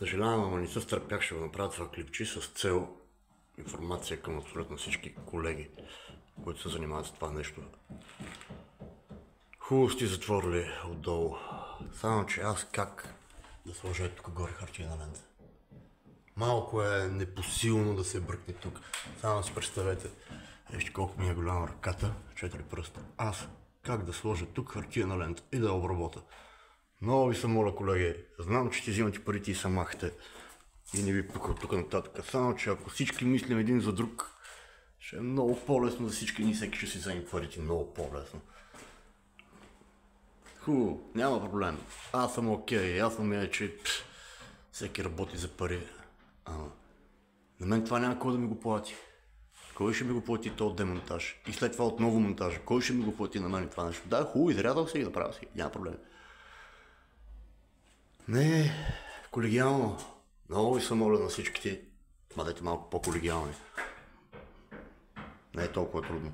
Съжалявам, ама не се стърпях, ще го направя това клипче с цел информация към абсолютно всички колеги, които се занимават с това нещо. Хубаво сте затворили отдолу. Само че аз как да сложа тук горе хартиена лента? Малко е непосилно да се бръкне тук. Само си представете, вижте колко ми е голяма ръката, 4 пръста. Аз как да сложа тук хартиена лента и да я обработа? Много ви се моля, колеги, знам, че ще взимате парите и се махате и не ви пука от тук нататък. Само че ако всички мислим един за друг, ще е много по-лесно за всички, ни всеки ще си вземе парите много по-лесно. Хубаво, няма проблем. Аз съм окей, аз съм че всеки работи за пари. На мен това няма кой да ми го плати. Кой ще ми го плати този демонтаж? И след това отново монтажа. Кой ще ми го плати на мен това нещо? Да, хубаво, изрязал се и да правя си. Няма проблем. Не, колегиално. Много ви се моля на всичките. Бъдете малко по-колегиални. Не е толкова трудно.